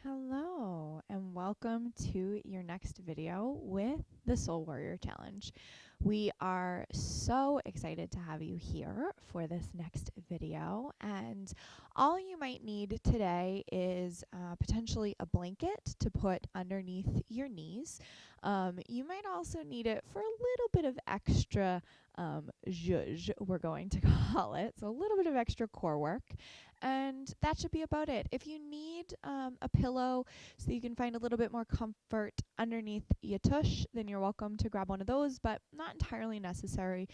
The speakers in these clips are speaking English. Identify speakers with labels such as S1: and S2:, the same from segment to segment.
S1: Hello, and welcome to your next video with the Soul Warrior Challenge. We are so excited to have you here for this next video, and all you might need today is potentially a blanket to put underneath your knees. You might also need it for a little bit of extra zhuzh, we're going to call it, so a little bit of extra core work. And that should be about it. If you need a pillow so you can find a little bit more comfort underneath your tush, then you're welcome to grab one of those, but not entirely necessary,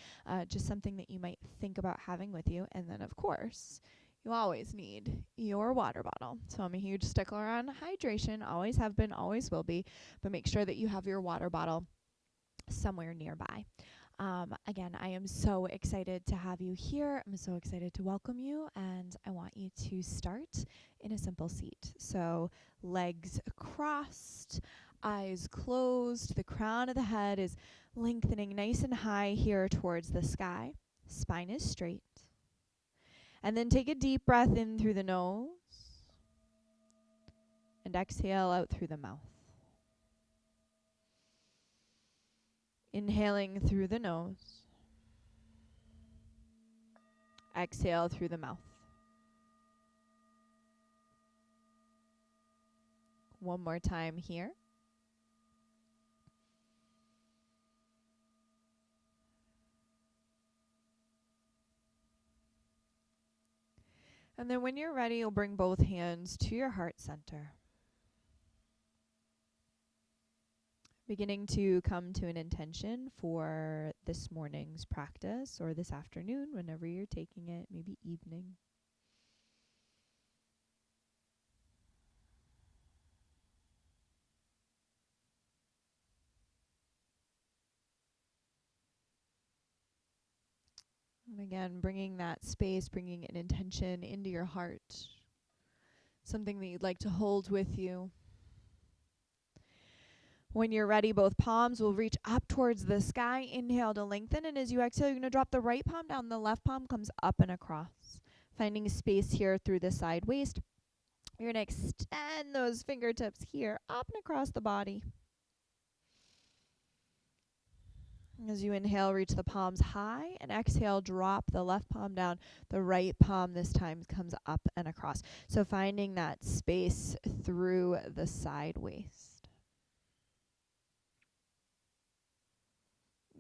S1: just something that you might think about having with you. And then, of course, you always need your water bottle. So I'm a huge stickler on hydration, always have been, always will be, but make sure that you have your water bottle somewhere nearby. Again, I am so excited to have you here. I'm so excited to welcome you, and I want you to start in a simple seat. So legs crossed, eyes closed, the crown of the head is lengthening nice and high here towards the sky. Spine is straight. And then take a deep breath in through the nose and exhale out through the mouth. Inhaling through the nose. Exhale through the mouth. One more time here. And then when you're ready, you'll bring both hands to your heart center. Beginning to come to an intention for this morning's practice, or this afternoon, whenever you're taking it, maybe evening. And again, bringing that space, bringing an intention into your heart, something that you'd like to hold with you. When you're ready, both palms will reach up towards the sky. Inhale to lengthen, and as you exhale, you're going to drop the right palm down. The left palm comes up and across, finding space here through the side waist. You're going to extend those fingertips here, up and across the body. As you inhale, reach the palms high, and exhale, drop the left palm down. The right palm this time comes up and across. So finding that space through the side waist.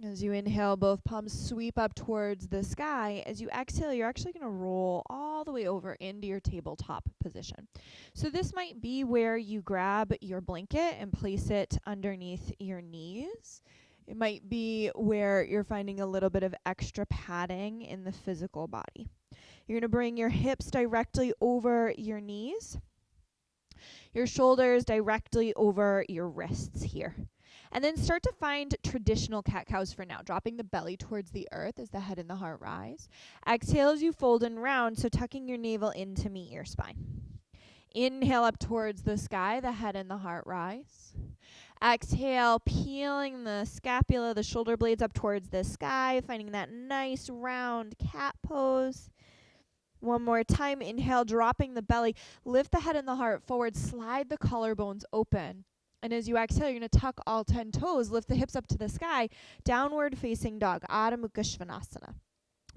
S1: As you inhale, both palms sweep up towards the sky. As you exhale, you're actually going to roll all the way over into your tabletop position. So this might be where you grab your blanket and place it underneath your knees. It might be where you're finding a little bit of extra padding in the physical body. You're going to bring your hips directly over your knees, your shoulders directly over your wrists here. And then start to find traditional cat-cows for now, dropping the belly towards the earth as the head and the heart rise. Exhale as you fold and round, so tucking your navel in to meet your spine. Inhale up towards the sky, the head and the heart rise. Exhale, peeling the scapula, the shoulder blades up towards the sky, finding that nice round cat pose. One more time, inhale, dropping the belly, lift the head and the heart forward, slide the collarbones open. And as you exhale, you're going to tuck all 10 toes, lift the hips up to the sky, downward facing dog, Adho Mukha Svanasana.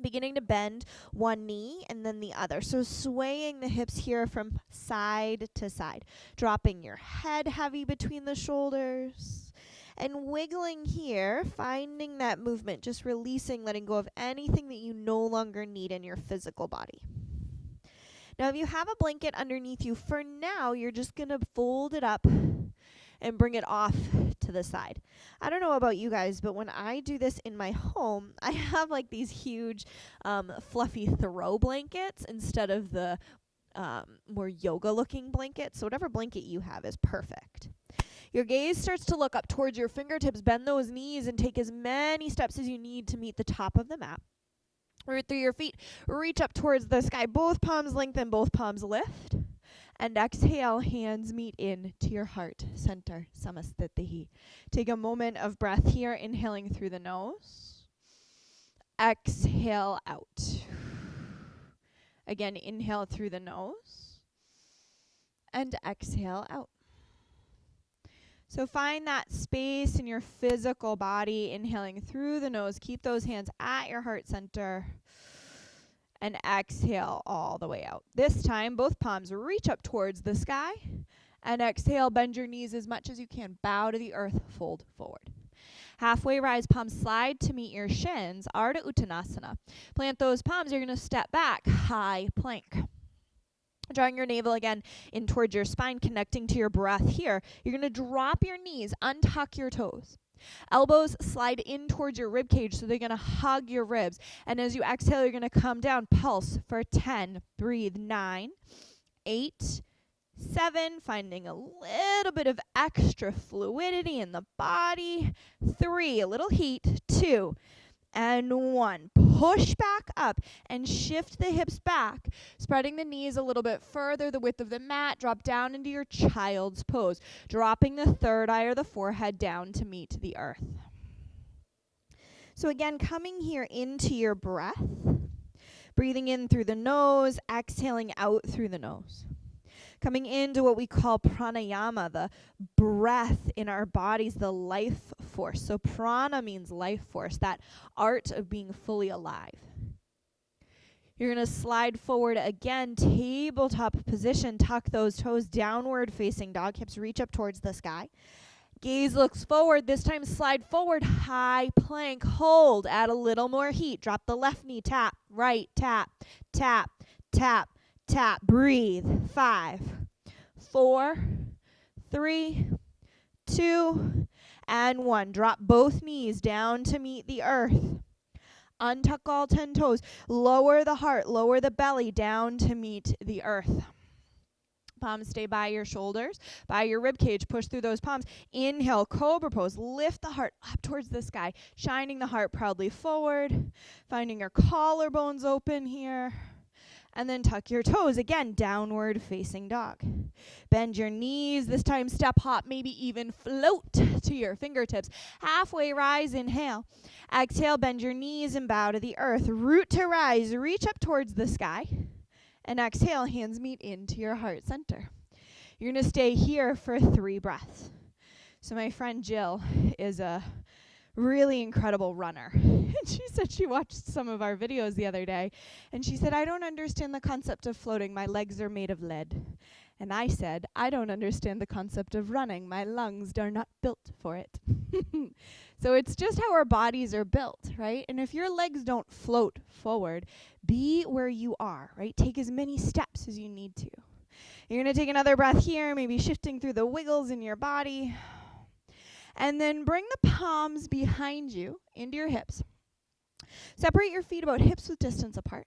S1: Beginning to bend one knee and then the other. So swaying the hips here from side to side, dropping your head heavy between the shoulders. And wiggling here, finding that movement, just releasing, letting go of anything that you no longer need in your physical body. Now, if you have a blanket underneath you, for now, you're just going to fold it up and bring it off to the side. I don't know about you guys, but when I do this in my home, I have like these huge fluffy throw blankets instead of the more yoga-looking blankets. So whatever blanket you have is perfect. Your gaze starts to look up towards your fingertips. Bend those knees and take as many steps as you need to meet the top of the mat. Root through your feet. Reach up towards the sky. Both palms lengthen, both palms lift. And exhale, hands meet in to your heart center, Samastitihi. Take a moment of breath here, inhaling through the nose. Exhale out. Again, inhale through the nose. and exhale out. So find that space in your physical body, inhaling through the nose. Keep those hands at your heart center. And exhale all the way out. This time, both palms reach up towards the sky. And exhale, bend your knees as much as you can. Bow to the earth, fold forward. Halfway rise, palms slide to meet your shins, Ardha Uttanasana. Plant those palms, you're going to step back, high plank. Drawing your navel again in towards your spine, connecting to your breath here. You're going to drop your knees, untuck your toes. Elbows slide in towards your rib cage, so they're going to hug your ribs. And as you exhale, you're going to come down, pulse for 10. Breathe, 9, 8, 7, finding a little bit of extra fluidity in the body. 3, a little heat. 2, and 1. Push back up and shift the hips back, spreading the knees a little bit further, the width of the mat. Drop down into your child's pose, dropping the third eye or the forehead down to meet the earth. So again, coming here into your breath, breathing in through the nose, exhaling out through the nose. Coming into what we call pranayama, the breath in our bodies, the life force. So prana means life force, that art of being fully alive. You're going to slide forward again, tabletop position, tuck those toes, downward facing dog, hips reach up towards the sky. Gaze looks forward, this time slide forward, high plank, hold, add a little more heat. Drop the left knee, tap, right, tap, tap, tap. Tap, breathe. 5, 4, 3, 2, and 1. Drop both knees down to meet the earth. Untuck all 10 toes. Lower the heart, lower the belly down to meet the earth. Palms stay by your shoulders, by your rib cage. Push through those palms. Inhale, cobra pose. Lift the heart up towards the sky, shining the heart proudly forward. Finding your collarbones open here. And then tuck your toes. Again, downward facing dog. Bend your knees. This time step hop, maybe even float to your fingertips. Halfway rise, inhale. Exhale, bend your knees and bow to the earth. Root to rise, reach up towards the sky. And exhale, hands meet into your heart center. You're going to stay here for 3 breaths. So my friend Jill is a really incredible runner. And she said she watched some of our videos the other day, and she said, I don't understand the concept of floating. My legs are made of lead. And I said, I don't understand the concept of running. My lungs are not built for it. So it's just how our bodies are built, right? And if your legs don't float forward, be where you are, right? Take as many steps as you need to. You're going to take another breath here, maybe shifting through the wiggles in your body. And then bring the palms behind you into your hips. Separate your feet about hips width distance apart.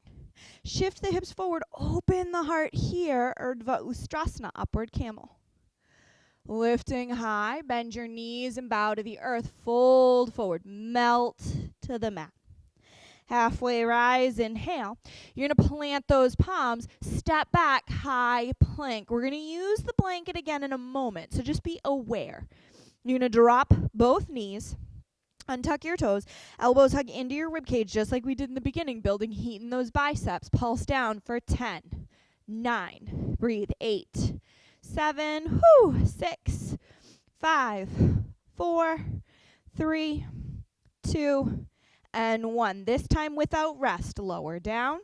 S1: Shift the hips forward. Open the heart here, Urdhva Ustrasana, upward camel. Lifting high, bend your knees and bow to the earth. Fold forward, melt to the mat. Halfway rise, inhale. You're going to plant those palms, step back, high plank. We're going to use the blanket again in a moment, so just be aware. You're going to drop both knees, untuck your toes, elbows hug into your ribcage just like we did in the beginning, building heat in those biceps. Pulse down for 10, 9, breathe, 8, 7, 6, 5, 4, 3, 2, and 1. This time without rest. Lower down,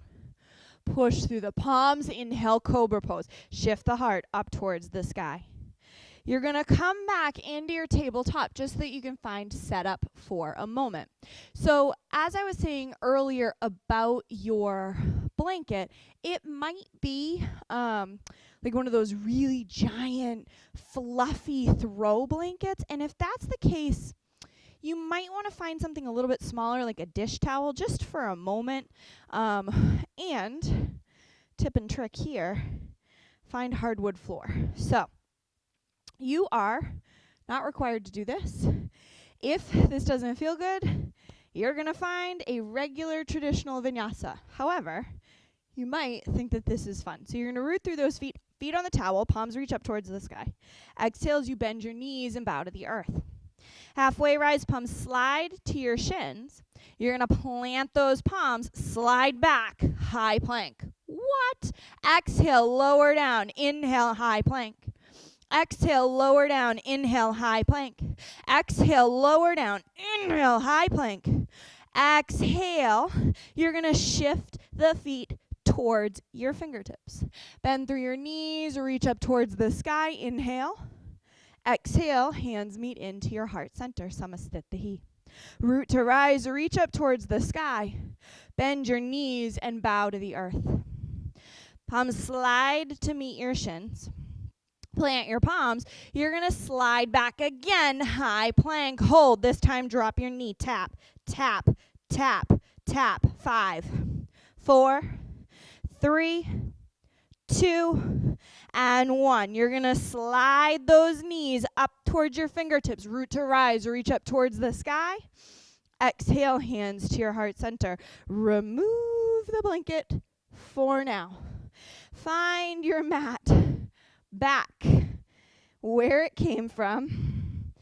S1: push through the palms, inhale, cobra pose. Shift the heart up towards the sky. You're going to come back into your tabletop just so that you can find setup for a moment. So as I was saying earlier about your blanket, it might be like one of those really giant, fluffy throw blankets. And if that's the case, you might want to find something a little bit smaller, like a dish towel, just for a moment. And tip and trick here, find hardwood floor. So you are not required to do this. If this doesn't feel good, you're going to find a regular traditional vinyasa. However, you might think that this is fun. So you're going to root through those feet on the towel, palms reach up towards the sky. Exhale as you bend your knees and bow to the earth. Halfway rise, palms slide to your shins. You're going to plant those palms, slide back, high plank. squat. Exhale, lower down. Inhale, high plank. Exhale, lower down. Inhale, high plank. Exhale, lower down. Inhale, high plank. Exhale, you're going to shift the feet towards your fingertips. Bend through your knees, reach up towards the sky. Inhale. Exhale, hands meet into your heart center. Samastitihi. Root to rise, reach up towards the sky. Bend your knees and bow to the earth. Palms slide to meet your shins. Plant your palms. You're going to slide back again. High plank. Hold. This time drop your knee. Tap, tap, tap, tap. 5, 4, 3, 2, and 1. You're going to slide those knees up towards your fingertips. Root to rise. Reach up towards the sky. Exhale, hands to your heart center. Remove the blanket for now. Find your mat back where it came from.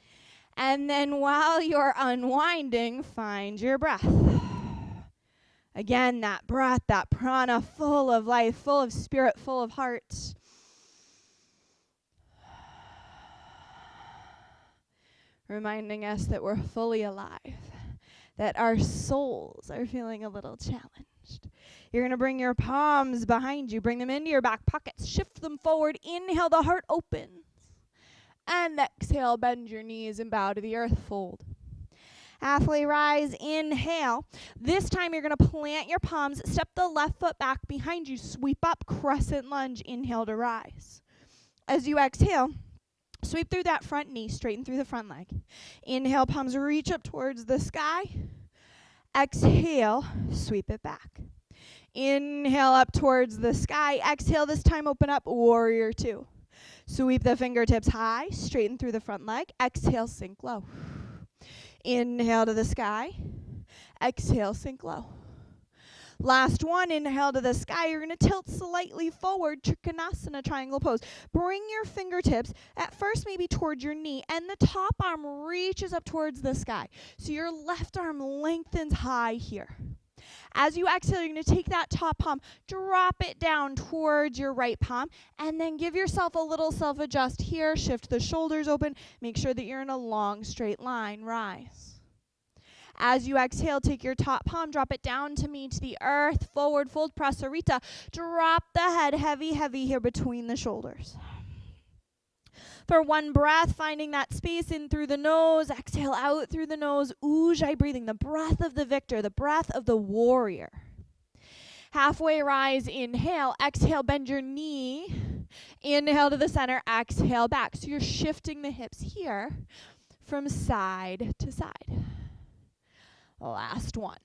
S1: And then while you're unwinding, find your breath. Again, that breath, that prana, full of life, full of spirit, full of heart. Reminding us that we're fully alive, that our souls are feeling a little challenged. You're going to bring your palms behind you. Bring them into your back pockets. Shift them forward. Inhale, the heart opens. And exhale, bend your knees and bow to the earth. Fold. Halfway rise, inhale. This time you're going to plant your palms. Step the left foot back behind you. Sweep up, crescent lunge. Inhale to rise. As you exhale, sweep through that front knee, straighten through the front leg. Inhale, palms reach up towards the sky. Exhale, sweep it back. Inhale up towards the sky. Exhale, this time open up, warrior 2. Sweep the fingertips high, straighten through the front leg. Exhale, sink low. Inhale to the sky. Exhale, sink low. Last one, inhale to the sky. You're going to tilt slightly forward, Trikonasana, triangle pose. Bring your fingertips at first maybe towards your knee, and the top arm reaches up towards the sky. So your left arm lengthens high here. As you exhale, you're going to take that top palm, drop it down towards your right palm, and then give yourself a little self-adjust here. Shift the shoulders open. Make sure that you're in a long, straight line. Rise. As you exhale, take your top palm, drop it down to meet the earth. Forward fold, prasarita. Drop the head heavy, heavy here between the shoulders. For one breath, finding that space in through the nose. Exhale out through the nose. Ujjayi breathing, the breath of the victor, the breath of the warrior. Halfway rise, inhale. Exhale, bend your knee. Inhale to the center, exhale back. So you're shifting the hips here from side to side. Last one.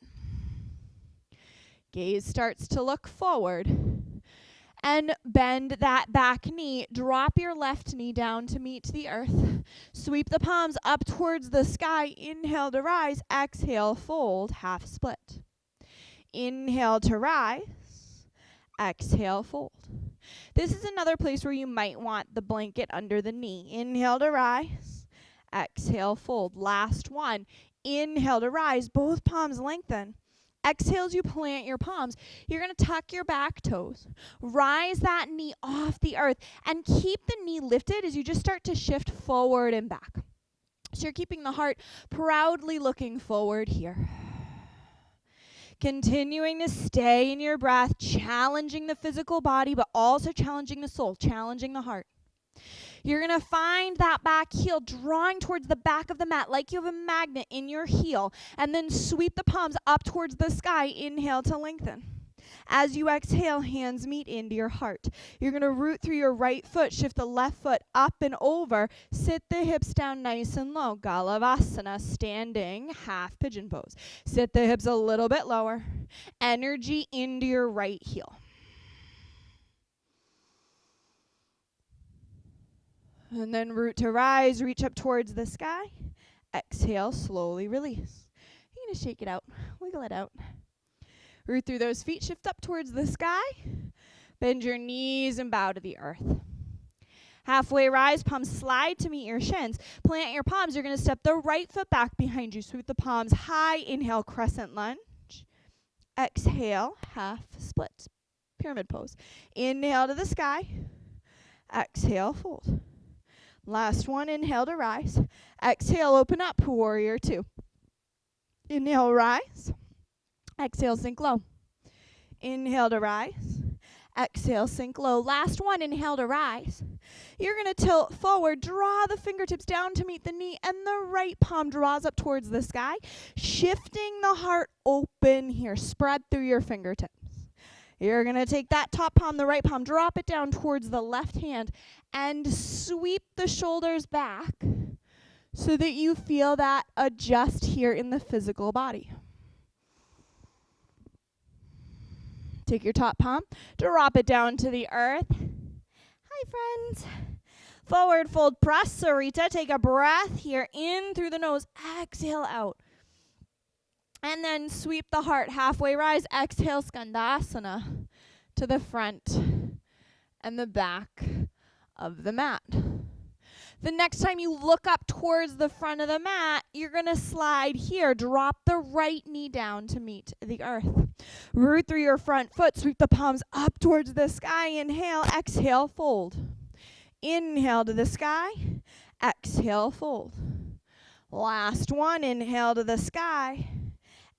S1: Gaze starts to look forward. And bend that back knee. Drop your left knee down to meet the earth. Sweep the palms up towards the sky. Inhale to rise. Exhale, fold, half split. Inhale to rise. Exhale, fold. This is another place where you might want the blanket under the knee. Inhale to rise. Exhale, fold. Last one. Inhale to rise. Both palms lengthen. Exhale as you plant your palms. You're going to tuck your back toes. Rise that knee off the earth and keep the knee lifted as you just start to shift forward and back. So you're keeping the heart proudly looking forward here. Continuing to stay in your breath, challenging the physical body, but also challenging the soul, challenging the heart. You're going to find that back heel drawing towards the back of the mat like you have a magnet in your heel, and then sweep the palms up towards the sky. Inhale to lengthen. As you exhale, hands meet into your heart. You're going to root through your right foot, shift the left foot up and over, sit the hips down nice and low. Galavasana, standing half pigeon pose. Sit the hips a little bit lower. Energy into your right heel. And then root to rise, reach up towards the sky. Exhale, slowly release. You're going to shake it out, wiggle it out. Root through those feet, shift up towards the sky. Bend your knees and bow to the earth. Halfway rise, palms slide to meet your shins. Plant your palms. You're going to step the right foot back behind you. Sweep the palms high. Inhale, crescent lunge. Exhale, half split. pyramid pose. Inhale to the sky. Exhale, fold. Last one, inhale to rise. Exhale, open up, warrior two. Inhale, rise. Exhale, sink low. Inhale to rise. Exhale, sink low. Last one, inhale to rise. You're going to tilt forward, draw the fingertips down to meet the knee, and the right palm draws up towards the sky, shifting the heart open here. Spread through your fingertips. You're going to take that top palm, the right palm, drop it down towards the left hand, and sweep the shoulders back so that you feel that adjust here in the physical body. Take your top palm, drop it down to the earth. Hi, friends. Forward fold, press, Sarita. Take a breath here, in through the nose, exhale out. And then sweep the heart, halfway rise, exhale, Skandasana, to the front and the back of the mat. The next time you look up towards the front of the mat, you're going to slide here. Drop the right knee down to meet the earth. Root through your front foot. Sweep the palms up towards the sky. Inhale, exhale, fold. Inhale to the sky. Exhale, fold. Last one, inhale to the sky.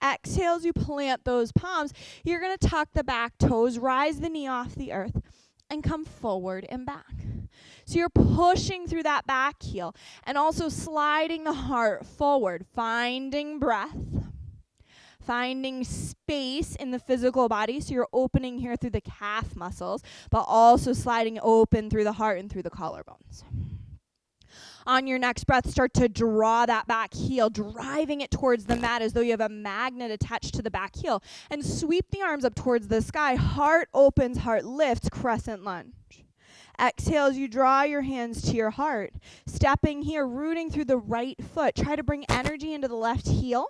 S1: Exhale as you plant those palms. You're going to tuck the back toes, rise the knee off the earth, and come forward and back. So you're pushing through that back heel and also sliding the heart forward, finding breath, finding space in the physical body. So you're opening here through the calf muscles, but also sliding open through the heart and through the collarbones. On your next breath, start to draw that back heel, driving it towards the mat as though you have a magnet attached to the back heel. And sweep the arms up towards the sky. Heart opens, heart lifts, crescent lunge. Exhale as you draw your hands to your heart. Stepping here, rooting through the right foot. Try to bring energy into the left heel.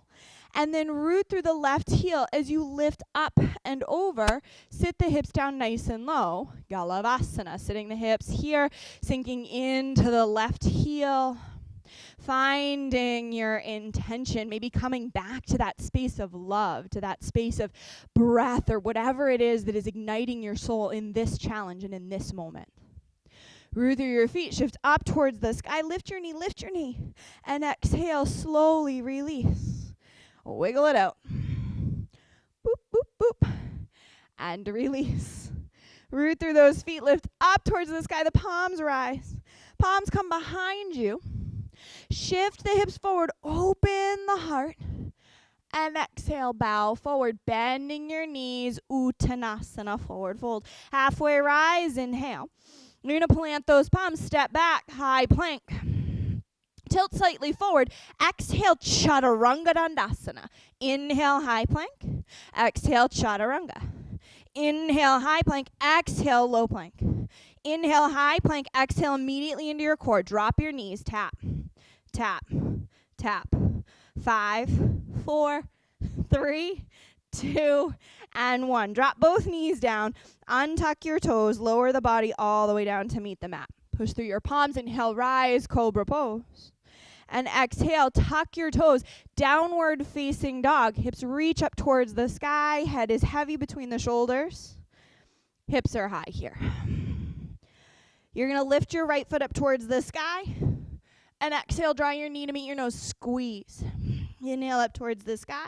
S1: And then root through the left heel as you lift up and over. Sit the hips down nice and low. Galavasana, sitting the hips here, sinking into the left heel. Finding your intention, maybe coming back to that space of love, to that space of breath or whatever it is that is igniting your soul in this challenge and in this moment. Root through your feet, shift up towards the sky, lift your knee, and exhale, slowly release. Wiggle it out. Boop, boop, boop. And release. Root through those feet, lift up towards the sky, the palms rise. Palms come behind you. Shift the hips forward, open the heart. And exhale, bow forward, bending your knees, Uttanasana, forward fold. Halfway rise, inhale. You're going to plant those palms, step back, high plank. Tilt slightly forward. Exhale, Chaturanga Dandasana. Inhale, high plank. Exhale, Chaturanga. Inhale, high plank. Exhale, low plank. Inhale, high plank. Exhale immediately into your core. Drop your knees. Tap, tap, tap. 5, 4, 3, 2, and 1. Drop both knees down. Untuck your toes. Lower the body all the way down to meet the mat. Push through your palms. Inhale, rise, cobra pose. And exhale, tuck your toes. Downward facing dog. Hips reach up towards the sky. Head is heavy between the shoulders. Hips are high here. You're going to lift your right foot up towards the sky. And exhale, draw your knee to meet your nose. Squeeze. Inhale up towards the sky.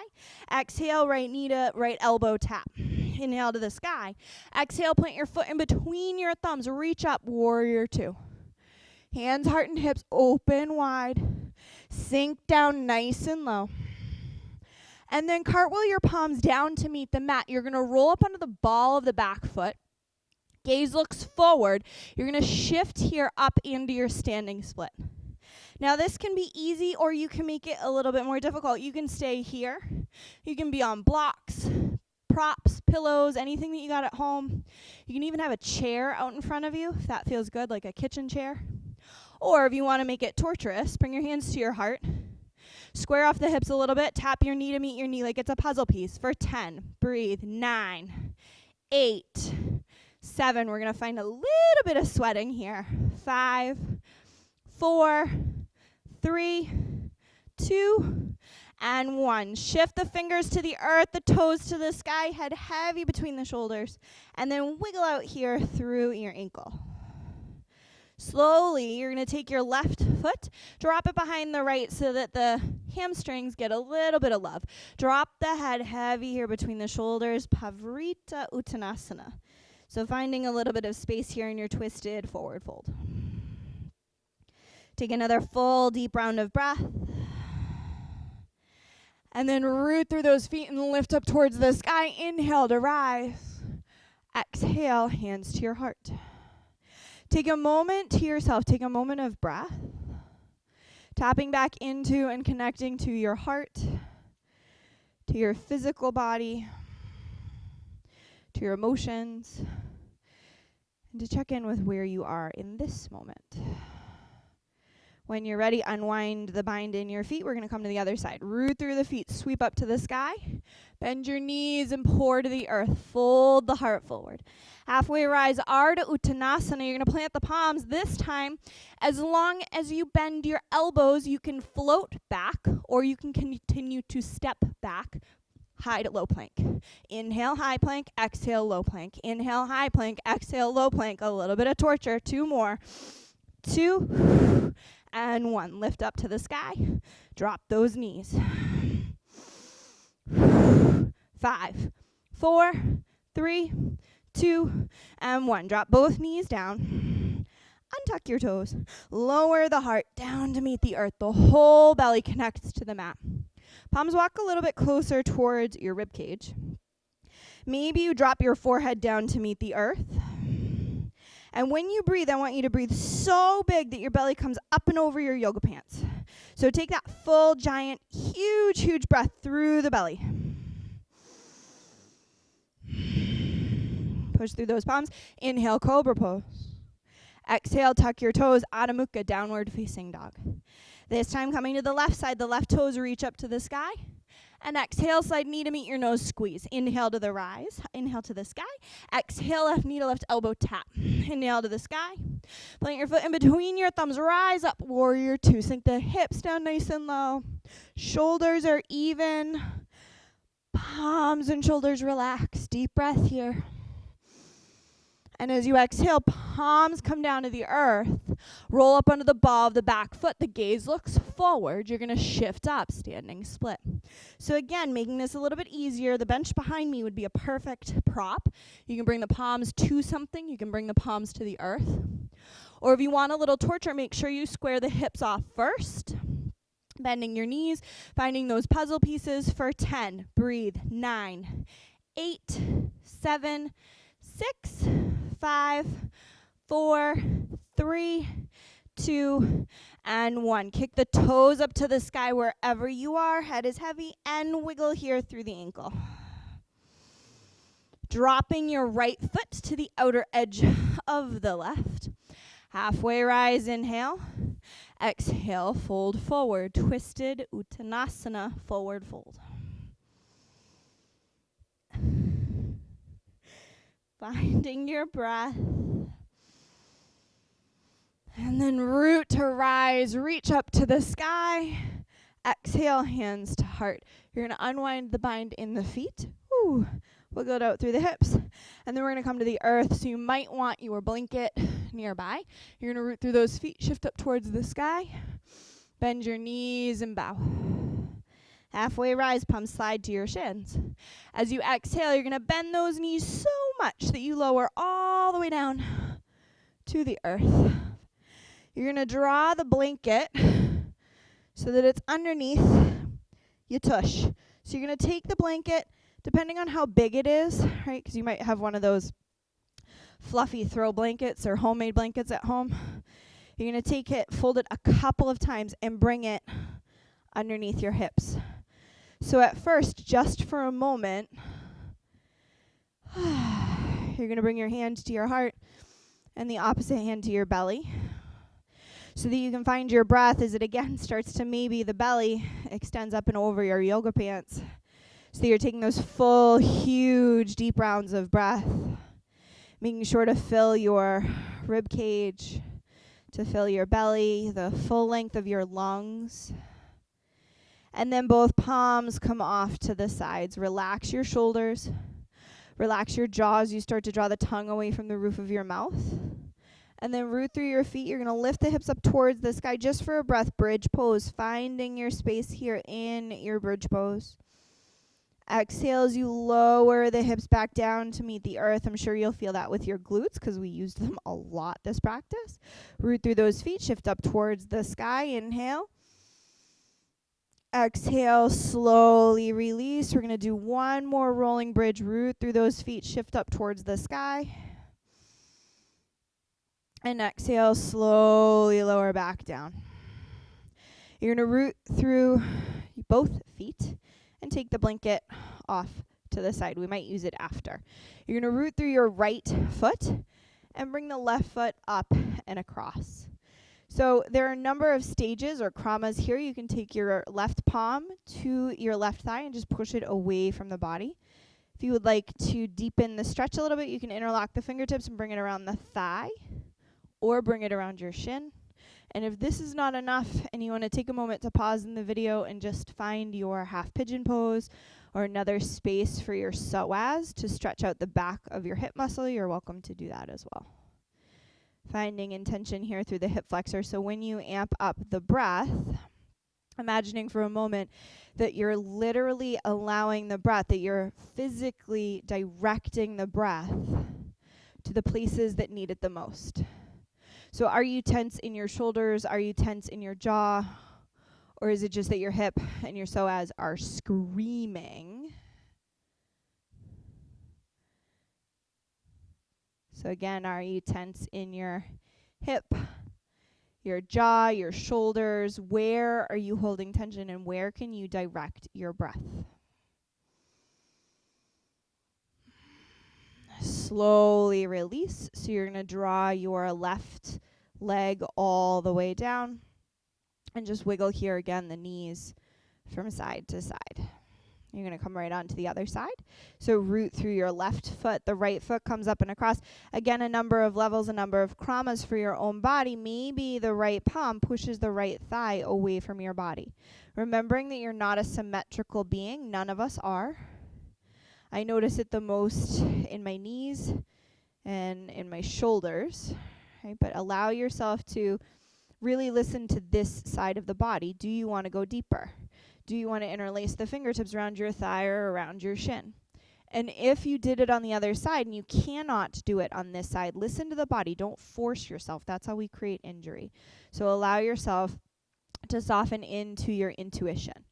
S1: Exhale, right knee to right elbow tap. Inhale to the sky. Exhale, plant your foot in between your thumbs. Reach up, warrior two. Hands, heart, and hips open wide. Sink down nice and low. And then cartwheel your palms down to meet the mat. You're going to roll up onto the ball of the back foot. Gaze looks forward. You're going to shift here up into your standing split. Now this can be easy, or you can make it a little bit more difficult. You can stay here. You can be on blocks, props, pillows, anything that you got at home. You can even have a chair out in front of you if that feels good, like a kitchen chair. Or if you want to make it torturous, bring your hands to your heart. Square off the hips a little bit. Tap your knee to meet your knee like it's a puzzle piece for 10. Breathe. 9, 8, 7. We're going to find a little bit of sweating here. 5, 4, 3, 2,
S2: and 1. Shift the fingers to the earth, the toes to the sky, head heavy between the shoulders, and then wiggle out here through your ankle. Slowly, you're going to take your left foot, drop it behind the right so that the hamstrings get a little bit of love. Drop the head heavy here between the shoulders, Pavrita Uttanasana. So finding a little bit of space here in your twisted forward fold. Take another full deep round of breath. And then root through those feet and lift up towards the sky. Inhale to rise. Exhale, hands to your heart. Take a moment to yourself. Take a moment of breath. Tapping back into and connecting to your heart, to your physical body, to your emotions, and to check in with where you are in this moment. When you're ready, unwind the bind in your feet. We're going to come to the other side. Root through the feet, sweep up to the sky. Bend your knees and pour to the earth. Fold the heart forward. Halfway rise, Ardha Uttanasana. You're going to plant the palms. This time, as long as you bend your elbows, you can float back or you can continue to step back. High to low plank. Inhale, high plank. Exhale, low plank. Inhale, high plank. Exhale, low plank. A little bit of torture. 2 more. 2 and 1. Lift up to the sky. Drop those knees. 5, 4, 3, 2, and 1. Drop both knees down. Untuck your toes. Lower the heart down to meet the earth. The whole belly connects to the mat. Palms walk a little bit closer towards your rib cage. Maybe you drop your forehead down to meet the earth. And when you breathe, I want you to breathe so big that your belly comes up and over your yoga pants. So take that full, giant, huge breath through the belly. Push through those palms. Inhale, cobra pose. Exhale, tuck your toes, Adho Mukha, downward facing dog. This time coming to the left side, the left toes reach up to the sky. And exhale, slide knee to meet your nose, squeeze. Inhale to the rise, inhale to the sky. Exhale, left knee to left elbow, tap. Inhale to the sky. Plant your foot in between your thumbs, rise up, warrior 2. Sink the hips down nice and low. Shoulders are even. Palms and shoulders relax. Deep breath here. And as you exhale, palms come down to the earth. Roll up under the ball of the back foot. The gaze looks forward. You're going to shift up, standing split. So again, making this a little bit easier, the bench behind me would be a perfect prop. You can bring the palms to something. You can bring the palms to the earth. Or if you want a little torture, make sure you square the hips off first. Bending your knees, finding those puzzle pieces for 10. Breathe. 9, 8, 7, 6, 5, 4, 3, 2, and 1. Kick the toes up to the sky wherever you are. Head is heavy and wiggle here through the ankle. Dropping your right foot to the outer edge of the left. Halfway rise, inhale. Exhale, fold forward. Twisted Uttanasana, forward fold. Finding your breath. And then root to rise, reach up to the sky. Exhale, hands to heart. You're going to unwind the bind in the feet. Woo. Wiggle it out through the hips. And then we're going to come to the earth. So you might want your blanket nearby. You're going to root through those feet, shift up towards the sky. Bend your knees and bow. Halfway rise, palms slide to your shins. As you exhale, you're going to bend those knees so much that you lower all the way down to the earth. You're going to draw the blanket so that it's underneath your tush. So you're going to take the blanket, depending on how big it is, right? Because you might have one of those fluffy throw blankets or homemade blankets at home. You're going to take it, fold it a couple of times, and bring it underneath your hips. So at first, just for a moment, you're going to bring your hand to your heart and the opposite hand to your belly so that you can find your breath as it again starts to maybe the belly extends up and over your yoga pants. So you're taking those full, huge, deep rounds of breath, making sure to fill your rib cage, to fill your belly, the full length of your lungs. And then both palms come off to the sides. Relax your shoulders. Relax your jaws. You start to draw the tongue away from the roof of your mouth. And then root through your feet. You're going to lift the hips up towards the sky just for a breath. Bridge pose. Finding your space here in your bridge pose. Exhale as you lower the hips back down to meet the earth. I'm sure you'll feel that with your glutes because we used them a lot this practice. Root through those feet. Shift up towards the sky. Inhale. Exhale, slowly release. We're going to do one more rolling bridge. Root through those feet. Shift up towards the sky. And exhale, slowly lower back down. You're going to root through both feet and take the blanket off to the side. We might use it after. You're going to root through your right foot and bring the left foot up and across. So there are a number of stages or kramas here. You can take your left palm to your left thigh and just push it away from the body. If you would like to deepen the stretch a little bit, you can interlock the fingertips and bring it around the thigh or bring it around your shin. And if this is not enough and you want to take a moment to pause in the video and just find your half pigeon pose or another space for your psoas to stretch out the back of your hip muscle, you're welcome to do that as well. Finding intention here through the hip flexor. So when you amp up the breath, imagining for a moment that you're literally allowing the breath, that you're physically directing the breath to the places that need it the most. So are you tense in your shoulders? Are you tense in your jaw? Or is it just that your hip and your psoas are screaming? So again, are you tense in your hip, your jaw, your shoulders? Where are you holding tension and where can you direct your breath? Slowly release. So you're going to draw your left leg all the way down and just wiggle here again the knees from side to side. You're going to come right onto the other side. So root through your left foot. The right foot comes up and across. Again, a number of levels, a number of kramas for your own body. Maybe the right palm pushes the right thigh away from your body. Remembering that you're not a symmetrical being. None of us are. I notice it the most in my knees and in my shoulders. Right? But allow yourself to really listen to this side of the body. Do you want to go deeper? Do you want to interlace the fingertips around your thigh or around your shin? And if you did it on the other side and you cannot do it on this side, listen to the body. Don't force yourself. That's how we create injury. So allow yourself to soften into your intuition.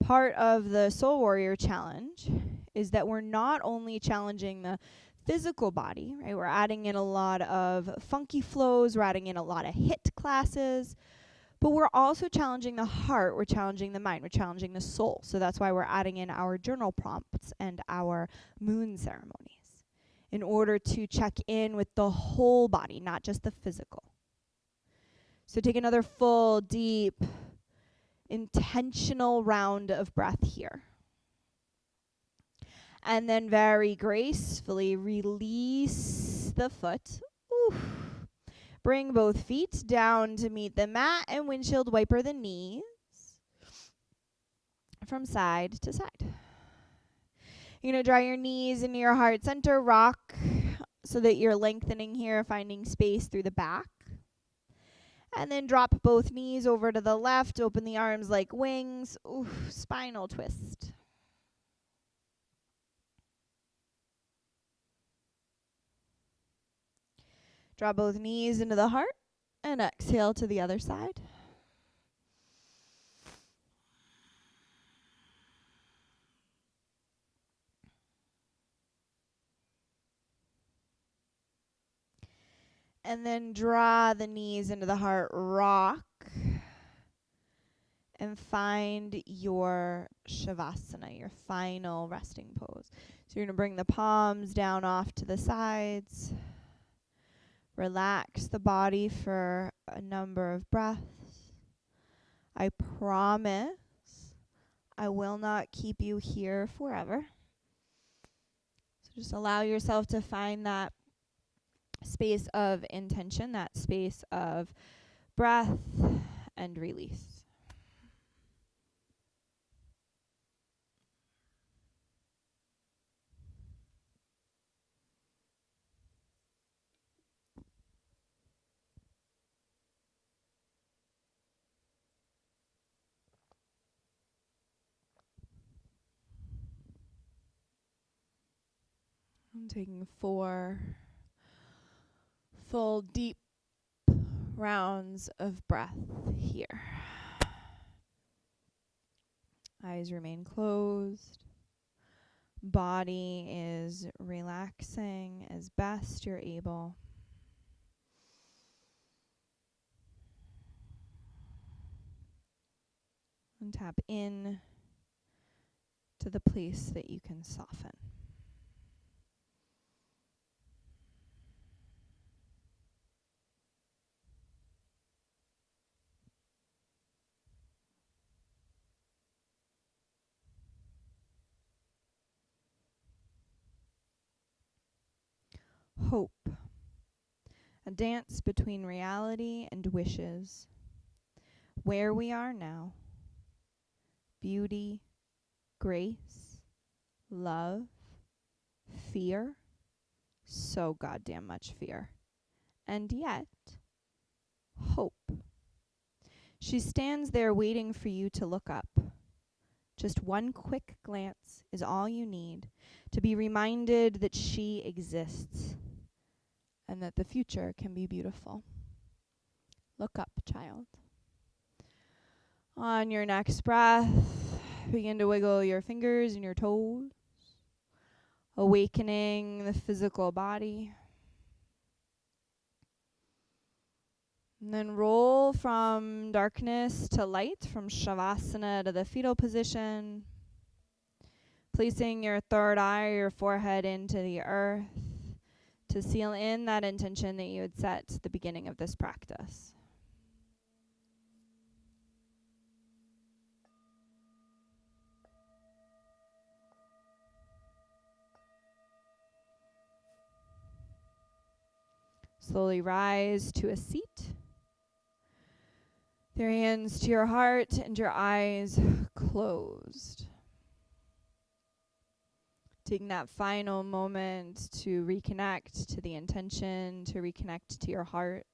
S2: Part of the Soul Warrior Challenge is that we're not only challenging the physical body, right? We're adding in a lot of funky flows. We're adding in a lot of HIIT classes. But we're also challenging the heart, we're challenging the mind, we're challenging the soul. So that's why we're adding in our journal prompts and our moon ceremonies in order to check in with the whole body, not just the physical. So take another full, deep, intentional round of breath here. And then very gracefully release the foot. Oof. Bring both feet down to meet the mat and windshield wiper the knees from side to side. You're going to draw your knees into your heart center, rock so that you're lengthening here, finding space through the back. And then drop both knees over to the left, open the arms like wings. Oof, spinal twist. Draw both knees into the heart and exhale to the other side. And then draw the knees into the heart, rock, and find your shavasana, your final resting pose. So you're going to bring the palms down off to the sides. Relax the body for a number of breaths. I promise I will not keep you here forever. So just allow yourself to find that space of intention, that space of breath and release.
S1: I'm taking 4 full deep rounds of breath here. Eyes remain closed. Body is relaxing as best you're able. And tap in to the place that you can soften. Hope, a dance between reality and wishes. Where we are now, beauty, grace, love, fear, so goddamn much fear, and yet hope. She stands there waiting for you to look up. Just one quick glance is all you need to be reminded that she exists and that the future can be beautiful. Look up, child. On your next breath, begin to wiggle your fingers and your toes, awakening the physical body. And then roll from darkness to light, from Shavasana to the fetal position, placing your third eye or your forehead into the earth to seal in that intention that you had set at the beginning of this practice. Slowly rise to a seat. Your hands to your heart and your eyes closed. Taking that final moment to reconnect to the intention, to reconnect to your heart,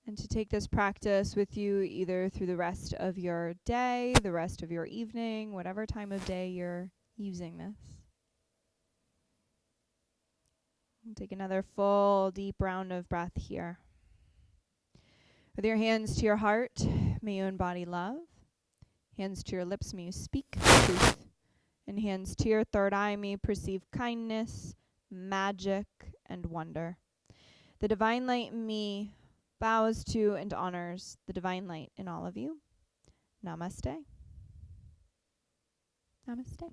S1: and to take this practice with you either through the rest of your day, the rest of your evening, whatever time of day you're using this. And take another full, deep round of breath here. With your hands to your heart, may you embody love. Hands to your lips, may you speak truth. And hands to your third eye, may you perceive kindness, magic, and wonder. The divine light in me bows to and honors the divine light in all of you. Namaste. Namaste.